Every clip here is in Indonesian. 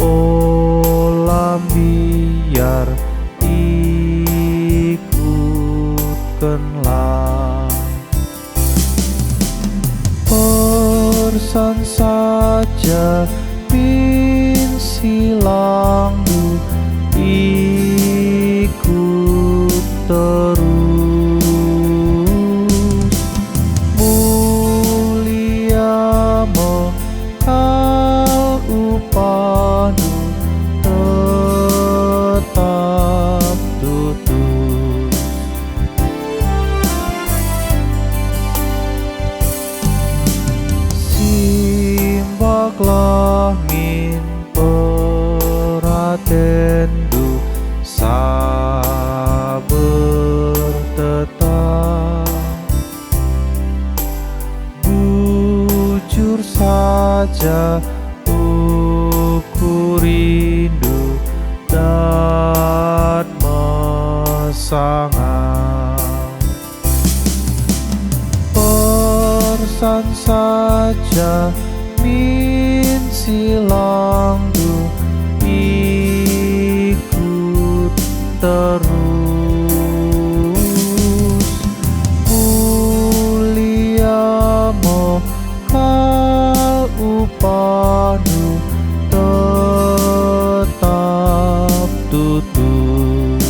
olam biar ikutkanlah. Persan saja min silang du ikut terus. Mulia mekal upahmu tetap tutus. Simbaklah min peraten du sabar tetap. Bujur saja ku rindu dan mesangat. Persan saja min silang du ikut terus. Mulia mekal upahmu tetap tutus.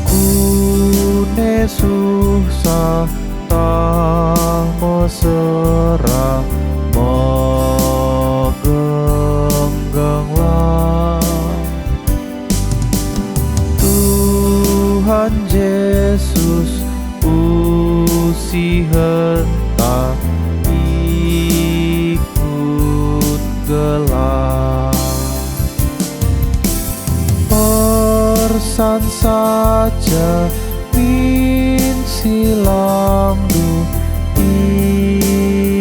Kune susah tak mesra megengganglah. Tuhan Yesus usihen tak ikut gelap. Persan saja min silang du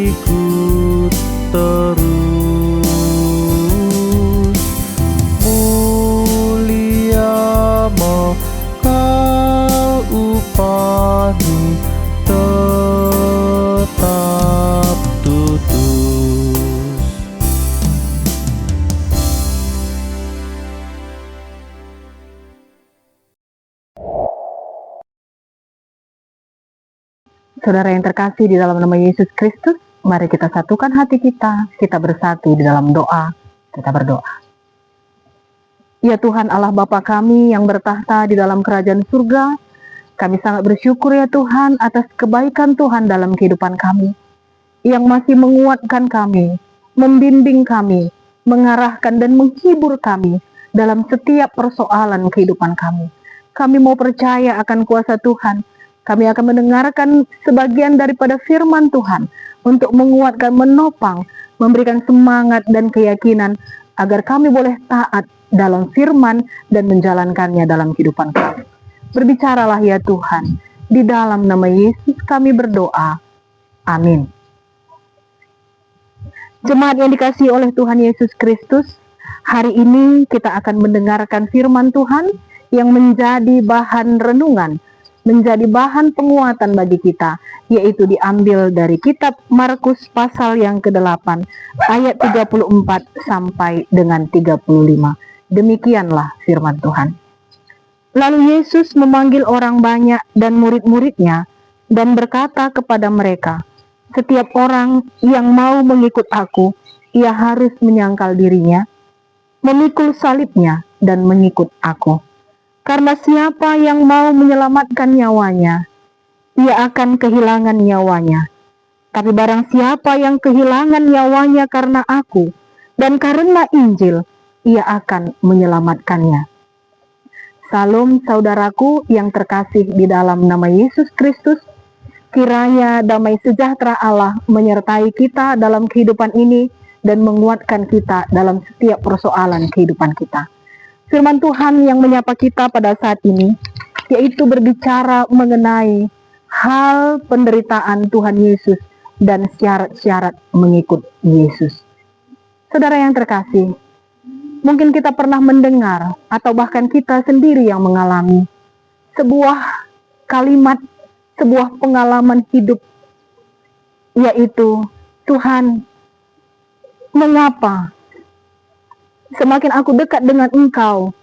ikut terus. Mulia mekal upahmu tetap tutus. Saudara yang terkasih di dalam nama Yesus Kristus, mari kita satukan hati kita bersatu di dalam doa, kita berdoa. Ya Tuhan Allah Bapa kami yang bertahta di dalam kerajaan surga, kami sangat bersyukur ya Tuhan atas kebaikan Tuhan dalam kehidupan kami, yang masih menguatkan kami, membimbing kami, mengarahkan dan menghibur kami dalam setiap persoalan kehidupan kami. Kami mau percaya akan kuasa Tuhan. Kami akan mendengarkan sebagian daripada firman Tuhan untuk menguatkan, menopang, memberikan semangat dan keyakinan agar kami boleh taat dalam firman dan menjalankannya dalam kehidupan kami. Berbicaralah ya Tuhan, di dalam nama Yesus kami berdoa. Amin. Jemaat yang dikasihi oleh Tuhan Yesus Kristus, hari ini kita akan mendengarkan firman Tuhan yang menjadi bahan renungan, menjadi bahan penguatan bagi kita, yaitu diambil dari kitab Markus pasal yang ke-8 ayat 34 sampai dengan 35. Demikianlah firman Tuhan. Lalu Yesus memanggil orang banyak dan murid-muridnya dan berkata kepada mereka, "Setiap orang yang mau mengikut aku, ia harus menyangkal dirinya, memikul salibnya dan mengikut aku. Karena siapa yang mau menyelamatkan nyawanya, ia akan kehilangan nyawanya. Tapi barang siapa yang kehilangan nyawanya karena aku dan karena Injil, ia akan menyelamatkannya." Salam saudaraku yang terkasih di dalam nama Yesus Kristus. Kiranya damai sejahtera Allah menyertai kita dalam kehidupan ini dan menguatkan kita dalam setiap persoalan kehidupan kita. Firman Tuhan yang menyapa kita pada saat ini, yaitu berbicara mengenai hal penderitaan Tuhan Yesus dan syarat-syarat mengikut Yesus. Saudara yang terkasih, mungkin kita pernah mendengar atau bahkan kita sendiri yang mengalami sebuah kalimat, sebuah pengalaman hidup yaitu, Tuhan, mengapa semakin aku dekat dengan Engkau,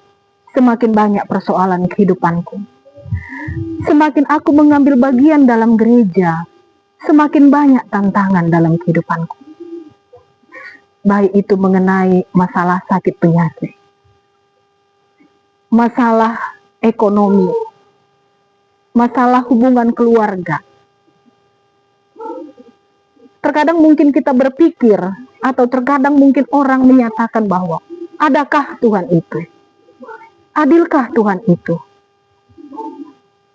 semakin banyak persoalan kehidupanku. Semakin aku mengambil bagian dalam gereja, semakin banyak tantangan dalam kehidupanku. Baik itu mengenai masalah sakit penyakit, masalah ekonomi, masalah hubungan keluarga. Terkadang mungkin kita berpikir, atau terkadang mungkin orang menyatakan bahwa, adakah Tuhan itu? Adilkah Tuhan itu?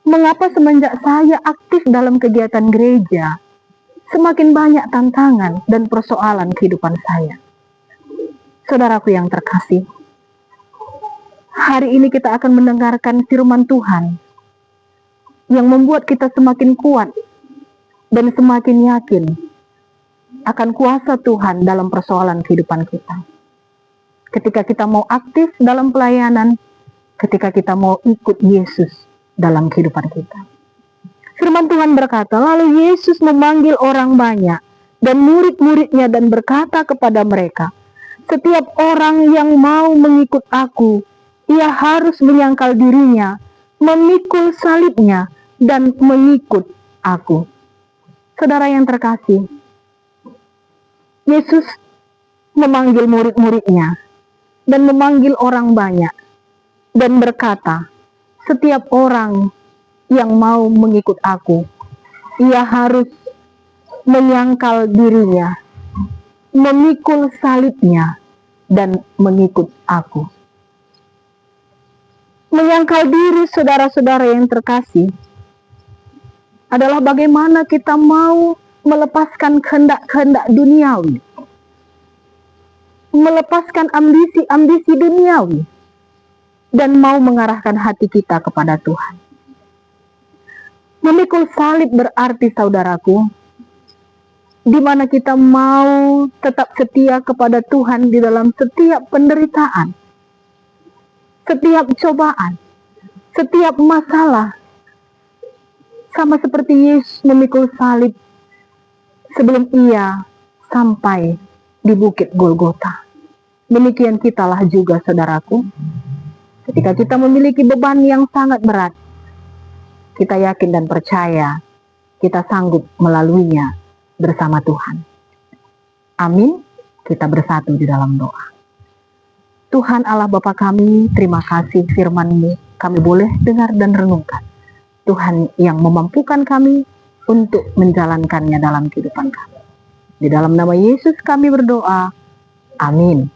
Mengapa semenjak saya aktif dalam kegiatan gereja, semakin banyak tantangan dan persoalan kehidupan saya? Saudaraku yang terkasih, hari ini kita akan mendengarkan firman Tuhan yang membuat kita semakin kuat dan semakin yakin akan kuasa Tuhan dalam persoalan kehidupan kita. Ketika kita mau aktif dalam pelayanan, ketika kita mau ikut Yesus dalam kehidupan kita. Firman Tuhan berkata, lalu Yesus memanggil orang banyak dan murid-muridnya dan berkata kepada mereka, setiap orang yang mau mengikut aku, ia harus menyangkal dirinya, memikul salibnya, dan mengikut aku. Saudara yang terkasih, Yesus memanggil murid-muridnya dan memanggil orang banyak dan berkata, setiap orang yang mau mengikut aku, ia harus menyangkal dirinya, memikul salibnya, dan mengikut aku. Menyangkal diri, saudara-saudara yang terkasih, adalah bagaimana kita mau melepaskan kehendak-kehendak duniawi, melepaskan ambisi-ambisi duniawi, dan mau mengarahkan hati kita kepada Tuhan. Memikul salib berarti, saudaraku, di mana kita mau tetap setia kepada Tuhan di dalam setiap penderitaan, setiap cobaan, setiap masalah. Sama seperti Yesus memikul salib sebelum ia sampai di bukit Golgota. Demikian kitalah juga, saudaraku. Ketika kita memiliki beban yang sangat berat, kita yakin dan percaya kita sanggup melaluinya bersama Tuhan. Amin. Kita bersatu di dalam doa. Tuhan Allah Bapa kami, terima kasih firman-Mu kami boleh dengar dan renungkan. Tuhan yang memampukan kami untuk menjalankannya dalam kehidupan kami. Di dalam nama Yesus kami berdoa. Amin.